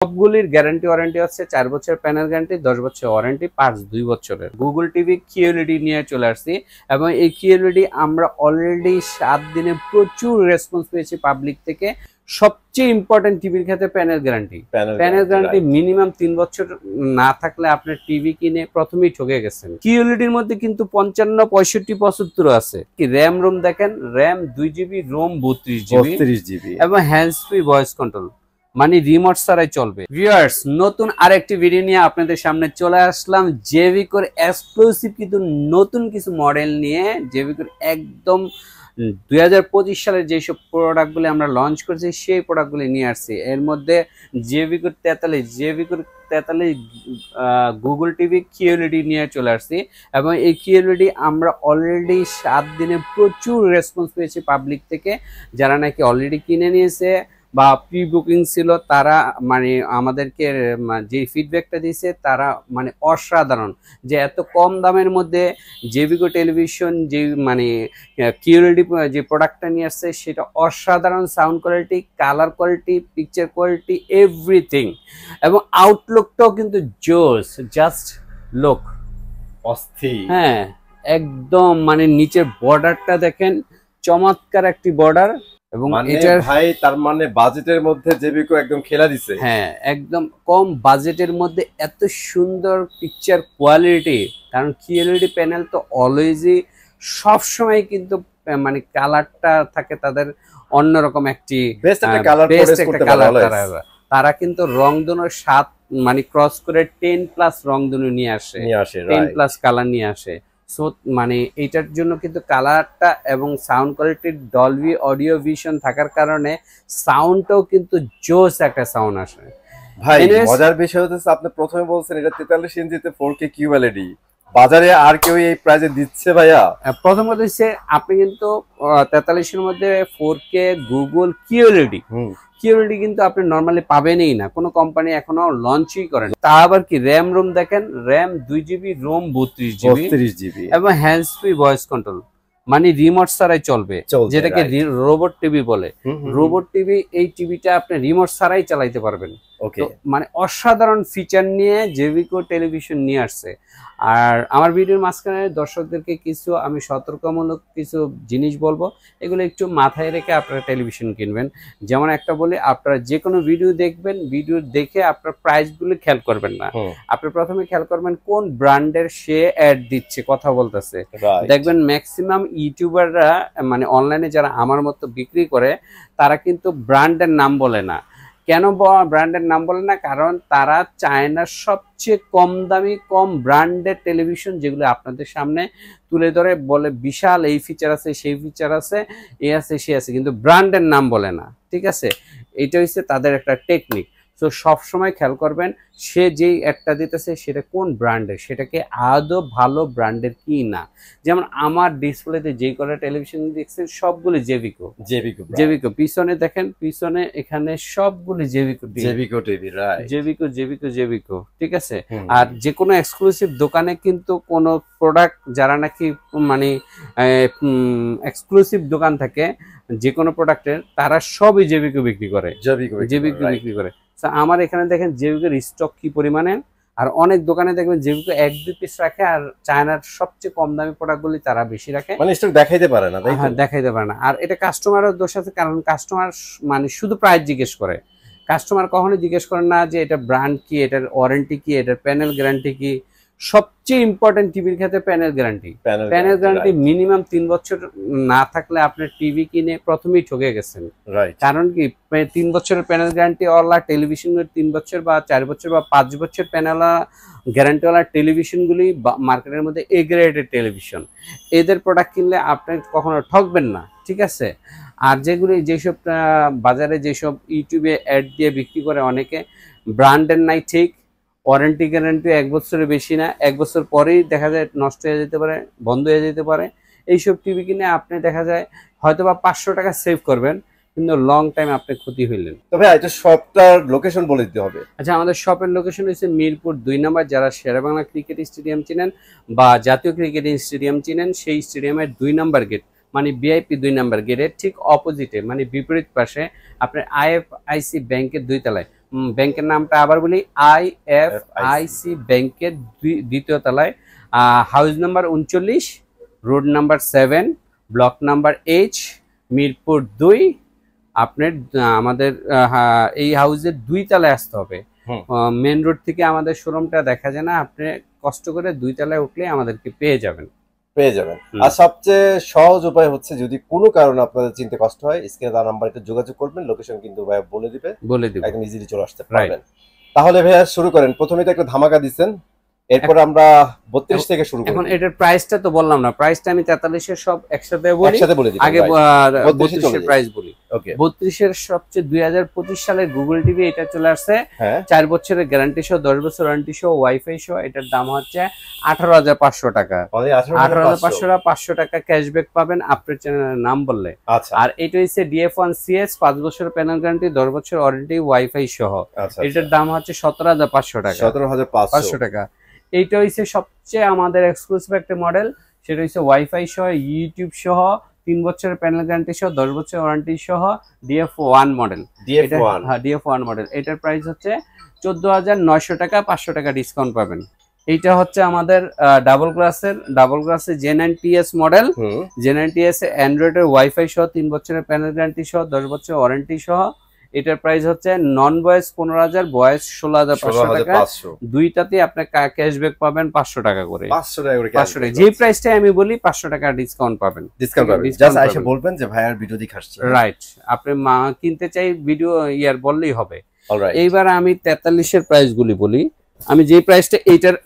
সবগুলির guarantee warranty হচ্ছে 4 বছর panel guarantee, 10 বছর ওয়ারেন্টি, পার্টস 2 বছরের। গুগল টিভি কিউএলইডি নিয়ে চলে আসছি এবং এই কিউএলইডি আমরা অলরেডি 7 দিনে প্রচুর রেসপন্স পেয়েছি পাবলিক থেকে। সবচেয়ে ইম্পর্টেন্ট টিভির ক্ষেত্রে panel guarantee. Panel guarantee minimum 3 বছর না থাকলে আপনার টিভি কিনে প্রথমেই ঠকে গেছেন। কিউএলইডির মধ্যে কিন্তু 55, 65, 75 আছে। কি র্যাম রোম দেখেন, র্যাম 2 জিবি, রোম 32 জিবি এবং হ্যান্ডস ফ্রি ভয়েস কন্ট্রোল, মানে রিমোট ছাড়াই চলবে। ভিউয়ার্স, নতুন আরেকটি ভিডিও নিয়ে আপনাদের সামনে চলে আসলাম। জেভিকোর এক্সক্লুসিভ কিন্তু নতুন কিছু মডেল নিয়ে। জেভিকোর একদম 2025 সালের যেসব প্রোডাক্টগুলি আমরা লঞ্চ করছি সেই প্রোডাক্টগুলি নিয়ে আসছি। এর মধ্যে জেভিকোর 43 গুগল টিভি কিউএলইডি নিয়ে চলে আসছি এবং এই কিউএলইডি আমরা অলরেডি 7 দিনে প্রচুর রেসপন্স পেয়েছি পাবলিক থেকে। যারা নাকি অলরেডি কিনে নিয়েছে বা প্রি বুকিং ছিল তারা মানে আমাদেরকে যে ফিডব্যাকটা দিয়েছে তারা মানে অসাধারণ, যে এত কম দামের মধ্যে জেভিকো টেলিভিশন যে মানে কিউএলইডি যে প্রোডাক্টটা নিয়ে আসছে সেটা অসাধারণ। Sound quality, colour quality, picture quality, everything, এবং আউটলুকটাও কিন্তু জোস। জাস্ট লুক অস্থির। হ্যাঁ, একদম মানে নিচের বর্ডারটা দেখেন, চমৎকার একটি বর্ডার। এবং এটার ভাই তার মানে বাজেটের মধ্যে জেভিকো একদম খেলা দিছে। হ্যাঁ, একদম কম বাজেটের মধ্যে এত সুন্দর পিকচার কোয়ালিটি। কারণ কিউএলইডি প্যানেল তো অলওয়েজই সবসময় কিন্তু মানে কালারটা থাকে তাদের অন্যরকম একটি বেস্ট একটা কালার। তারা কিন্তু রংধনুর 7 মানে ক্রস করে 10+ রংধনু নিয়ে আসে 10+ কালার নিয়ে আসে। সো মানে এইটার জন্য কিন্তু কালারটা এবং সাউন্ড কোয়ালিটির ডলবি অডিও ভিশন থাকার কারণে সাউন্ডটাও কিন্তু জোস একটা সাউন্ড আসে। ভাই মজার বিষয় হচ্ছে আপনি প্রথমে বলছেন এটা 43 ইঞ্চিতে 4K কিউএলইডি, বাজারে আর কেউ এই প্রাইসে দিচ্ছে ভাইয়া? প্রথম কথা হচ্ছে আপনি কিন্তু 43 এর মধ্যে 4K গুগল কিউএলইডি কিন্তু আপনি নরমালি পাবেনই না, কোনো কোম্পানি এখনো লঞ্চই করেন। তা আবার কি র্যাম রোম দেখেন, র্যাম 2 জিবি, রোম 32 জিবি এবং হ্যান্ডস ফ্রি ভয়েস কন্ট্রোল, মানে রিমোট ছাড়াই চলবে, যেটাকে রোবট টিভি বলে। রোবট টিভি, এই টিভিটা আপনি রিমোট ছাড়াই চালাইতে পারবেন। মানে অসাধারণ ফিচার নিয়ে জেভিকো টেলিভিশন নিয়ে আসছে। আর আমার ভিডিওর মাঝখানে দর্শকদেরকে কিছু আমি সতর্কমূলক কিছু জিনিস বলবো, এগুলো একটু মাথায় রেখে আপনারা টেলিভিশন কিনবেন। যেমন একটা বলি, আপনারা যে কোনো ভিডিও দেখবেন, ভিডিও দেখে আপনার প্রাইসগুলো খেয়াল করবেন না। আপনি প্রথমে খেয়াল করবেন কোন ব্র্যান্ডের সে অ্যাড দিচ্ছে, কথা বলতেছে। দেখবেন ম্যাক্সিমাম ইউটিউবাররা মানে অনলাইনে যারা আমার মতো বিক্রি করে তারা কিন্তু ব্র্যান্ডের নাম বলে না। কেন ব্র্যান্ডের নাম বলে না? কারণ তারা চায়নার সবচেয়ে কম দামি, কম ব্র্যান্ডের টেলিভিশন যেগুলো আপনাদের সামনে তুলে ধরে বলে বিশাল এই ফিচার আছে, সেই ফিচার আছে, এ আছে, সে আছে, কিন্তু ব্র্যান্ডের নাম বলে না। ঠিক আছে, এটা হচ্ছে তাদের একটা টেকনিক। তো সবসময় খেয়াল করবেন সে যেই একটা দিতেছে সেটা কোন ব্র্যান্ডের, সেটাকে আদৌ ভালো ব্র্যান্ডের কি না। যেমন আমার ডিসপ্লেতে যেই কটা টেলিভিশন দেখছেন সবগুলো জেভিকো। পিছনে দেখেন, পিছনে এখানে সবগুলো জেভিকো টিভি। ঠিক আছে। আর যে কোনো এক্সক্লুসিভ দোকানে কিন্তু কোনো প্রোডাক্ট যারা নাকি মানে এক্সক্লুসিভ দোকান থাকে যে কোনো প্রোডাক্টের, তারা সবই জেভিকো বিক্রি করে। আমার এখানে দেখেন জেভিকোর স্টক কি পরিমাণে। আর অনেক দোকানে দেখবেন জেভিকো 1-2 পিস রাখে, আর চায়নার সবচেয়ে কম দামি প্রোডাক্টগুলি তারা বেশি রাখে, মানে স্টক দেখাইতে পারে না। হ্যাঁ, দেখাইতে পারে না। আর এটা কাস্টমারের দোষ আছে, কারণ কাস্টমার মানে শুধু প্রাইস জিজ্ঞেস করে। কাস্টমার কখনোই জিজ্ঞেস করে না যে এটার ব্র্যান্ড কি, এটার ওয়ারেন্টি কি, এটার প্যানেল গ্যারান্টি কি। সবচেয়ে ইম্পর্টেন্ট টিভির ক্ষেত্রে প্যানেল গ্যারান্টি মিনিমাম 3 বছর না থাকলে আপনার টিভি কিনে প্রথমেই ঠকে গেছেন। কারণ কি 3 বছরের প্যানেল গ্যারান্টি ওয়ালা টেলিভিশন, 3 বছর বা 4 বছর বা 5 বছর প্যানেল গ্যারান্টিওয়ালা টেলিভিশনগুলি মার্কেটের মধ্যে এ গ্রেডের টেলিভিশন। এদের প্রোডাক্ট কিনলে আপনি কখনো ঠকবেন না। ঠিক আছে। আর যেসব বাজারে যেসব ইউটিউবে অ্যাড দিয়ে বিক্রি করে অনেকে, ব্র্যান্ডের নাই ঠিক, ওয়ারেন্টি গ্যারান্টি 1 বছরের বেশি না, 1 বছর পরেই দেখা যায় নষ্ট হয়ে যেতে পারে, বন্ধ হয়ে যেতে পারে। এইসব টিভি কিনে আপনি দেখা যায় হয়তো বা 500 টাকা সেভ করবেন, কিন্তু লং টাইম আপনি ক্ষতি হইলেন। তবে এটা শপটার লোকেশন বলে দিতে হবে। আচ্ছা, আমাদের শপের লোকেশন হচ্ছে মিরপুর 2 নম্বর। যারা শেরেবাংলা ক্রিকেট স্টেডিয়াম চিনেন বা জাতীয় ক্রিকেট স্টেডিয়াম চিনেন, সেই স্টেডিয়ামের 2 নম্বর গেট, মানে ভিআইপি 2 নম্বর গেটের ঠিক অপোজিটে, মানে বিপরীত পাশে আপনার আইএফআইসি ব্যাংকের 2 তলায় ব্যাংকের নামটা আবার বলি, IFIC ব্যাংকের দ্বিতীয় তলায়, house number 39, road number 7, block number H, Mirpur 2। আপনার আমাদের এই হাউসের 2 তলায় আসতে হবে। মেন রোড থেকে আমাদের শোরুমটা দেখা যায় না, আপনি কষ্ট করে 2 তলায় উঠলে আমাদেরকে পেয়ে যাবেন। আর সবচেয়ে সহজ উপায় হচ্ছে যদি কোনো কারণে আপনাদের চিনতে কষ্ট হয়, স্ক্রিনে দেওয়া নাম্বারে একটু যোগাযোগ করবেন, লোকেশন কিন্তু ভাইয়া বলে দিবে, একদম ইজিলি চলে আসতে পারবেন। তাহলে ভাইয়া শুরু করেন। প্রথমেই তো একটা ধামাকা দিচ্ছেন, এরপর আমরা 32 থেকে শুরু করব। এখন এটার প্রাইসটা তো বললাম না, প্রাইসটা আমি 43 এর সব একসাথে বলি, আগে 32 এর প্রাইস বলি। ওকে, 32 এর সবচেয়ে 2025 সালের গুগল টিভি এটা চলে আসছে, 4 বছরের গ্যারান্টি সহ, 10 বছর ওয়ারেন্টি সহ, ওয়াইফাই সহ। এটার দাম হচ্ছে 18,500 টাকা। 18,500 টাকা ক্যাশব্যাক পাবেন আপনার চ্যানেলের নাম বললে। আর এটা হচ্ছে DF1 CS 5 বছরের প্যানেল গ্যারান্টি, 10 বছর ওয়ারেন্টি, ওয়াইফাই সহ। এটার দাম হচ্ছে 17,500 টাকা। 17,500 টাকা। এইটা হচ্ছে সবচেয়ে আমাদের এক্সক্লুসিভ একটা মডেল, সেটা হচ্ছে ওয়াইফাই সহ, ইউটিউব সহ, 3 বছরের প্যানেল গ্যারান্টি সহ, 10 বছর ওয়ারেন্টি সহ, DF1 মডেল। হ্যাঁ, DF1 মডেল। এটার প্রাইস হচ্ছে 14,900 টাকা, 500 টাকা ডিসকাউন্ট পাবেন। এইটা হচ্ছে আমাদের ডাবল গ্লাসের Gen9 TS মডেল। Gen9 TS অ্যান্ড্রয়েডের ওয়াইফাই সহ, 3 বছরের প্যানেল গ্যারান্টি সহ, 10 বছর ওয়ারেন্টি সহ। এটার প্রাইস হচ্ছে নন বয়েস 15,000, বয়েস 16,500 টাকা। দুইটাতে আপনি ক্যাশব্যাক পাবেন 500 টাকা করে। 500 টাকা যে প্রাইসটা আমি বলি, 500 টাকা ডিসকাউন্ট পাবেন। জাস্ট আইসা বলবেন যে ভাইয়ার ভিডিও দেখে আসছি, রাইট। আপনি কিনতে চাই ভিডিও ইয়ার বললেই হবে। এইবার আমি 43 এর প্রাইস গুলি বলি। আমি যে প্রাইসটা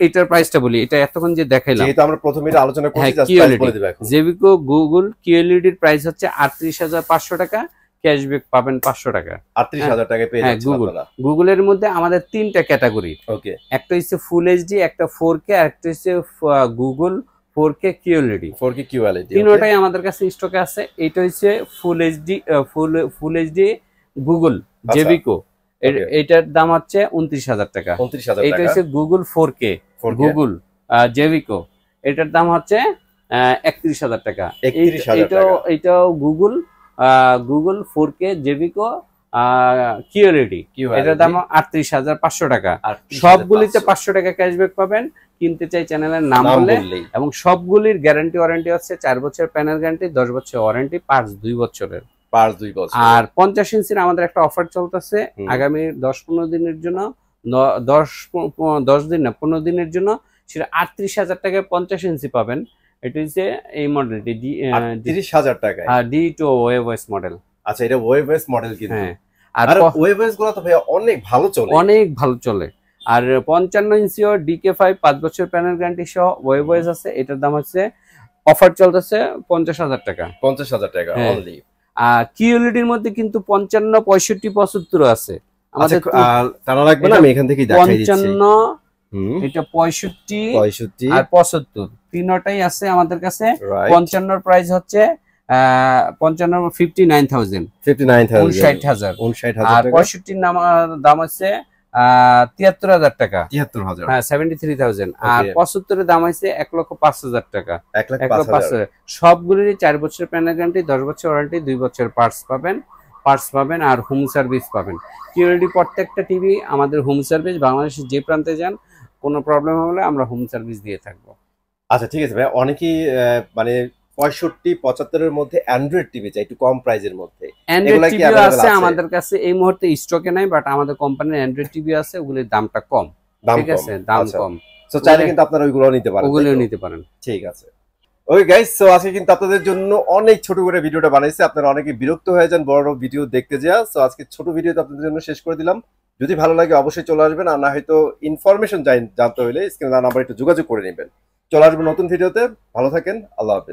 এইটার প্রাইসটা বলি, এটা এতক্ষণ যে দেখাইলাম, যেহেতু আমরা প্রথমে এটা আলোচনা করছি, জাস্ট প্রাইস বলে দিবা। জেভিকো গুগল QLED এর প্রাইস হচ্ছে 38,500 টাকা, ক্যাশব্যাক পাবেন 500 টাকা। 38,000 টাকায় পেয়ে যাচ্ছেন আপনারা। গুগলের মধ্যে আমাদের 3টা ক্যাটাগরি। ওকে, একটা হচ্ছে ফুল এইচডি, একটা 4K, আর একটা হচ্ছে গুগল 4K QLED। তিনটাই আমাদের কাছে স্টকে আছে। এটা হচ্ছে ফুল এইচডি গুগল জেভিকো, এটার দাম হচ্ছে 29,000 টাকা। এটা হচ্ছে গুগল 4K গুগল জেভিকো, এটার দাম হচ্ছে 31,000 টাকা। এটাও গুগল 4K জেভিকো QLED, এটার দাম 38,500 টাকা। সবগুলিতে 500 টাকা ক্যাশব্যাক পাবেন কিনতে চাই চ্যানেলের নাম বললে। এবং সবগুলির গ্যারান্টি ওয়ারেন্টি হচ্ছে 4 বছর প্যানেল গ্যারান্টি, 10 বছর ওয়ারেন্টি, পার্টস 2 বছরের। আর 50 ইঞ্চির আমাদের একটা অফার চলতেছে আগামী 10-15 দিনের জন্য, 10 দিন না 15 দিনের জন্য। সেটা 38,000 টাকায় 50 ইঞ্চি পাবেন। এটা হচ্ছে এই মডেলটি 30,000 টাকায়, D2 ওয়েভওয়েস মডেল। আচ্ছা, এটা ওয়েভওয়েস মডেল কিন্তু। আর ওয়েভওয়েস গুলো তো ভাই অনেক ভালো চলে, আর 55 ইঞ্চিও DK5 5 বছর প্যানেল গ্যারান্টি সহ ওয়েভওয়েস আছে। এটার দাম হচ্ছে অফার চলতেছে 50,000 টাকা। 50,000 টাকা অনলি। QLED এর মধ্যে কিন্তু 55, 65, 75 আছে আমাদের। জানা লাগবে না, আমি এখান থেকেই দেখাই দিচ্ছি। 55, এটা 65 আর 75 তিনটাই আছে আমাদের কাছে। 55 এর প্রাইস হচ্ছে 59,000, 59,000। আর 65 দাম হচ্ছে 73,000 টাকা, 73,000, হ্যাঁ 73,000। আর 75 এর দাম হচ্ছে 1,05,000 টাকা, 1,05,000। সবগুলিরই 4 বছর প্যানেল গ্যারান্টি, 10 বছর ওয়ারেন্টি, 2 বছর পার্টস পাবেন আর হোম সার্ভিস পাবেন। QLED প্রত্যেকটা টিভি আমাদের হোম সার্ভিস, বাংলাদেশের যে প্রান্তে যান কোনো প্রবলেম হলে আমরা হোম সার্ভিস দিয়ে থাকবো। আচ্ছা, ঠিক আছে ভাই। অনেকেই মানে 65-75 এর মধ্যে অ্যান্ড্রয়েড টিভি চাই একটু কম প্রাইসের মধ্যে। অ্যান্ড্রয়েড টিভি আছে আমাদের কাছে, এই মুহূর্তে স্টকে নাই, বাট আমাদের কোম্পানির অ্যান্ড্রয়েড টিভি আছে, ওগুলোর দামটা কম। ঠিক আছে, দাম কম। সো চাইলে কিন্তু আপনারা ওইগুলো নিতে পারেন। ঠিক আছে। ওকে গাইস, সো আজকে কিন্তু আপনাদের জন্য অনেক ছোট করে ভিডিওটা বানাইছি। আপনারা অনেকে বিরক্ত হয়ে যান বড় ভিডিও দেখতে যা। সো আজকে ছোট ভিডিওটা আপনাদের জন্য শেষ করে দিলাম। যদি ভালো লাগে অবশ্যই চলে আসবেন, আর না হয়তো ইনফরমেশন জানতে হলে স্ক্রিনে নাম্বার একটু যোগাযোগ করে নেবেন। চলে আসবেন নতুন ভিডিওতে। ভালো থাকেন, আল্লাহ হাফেজ।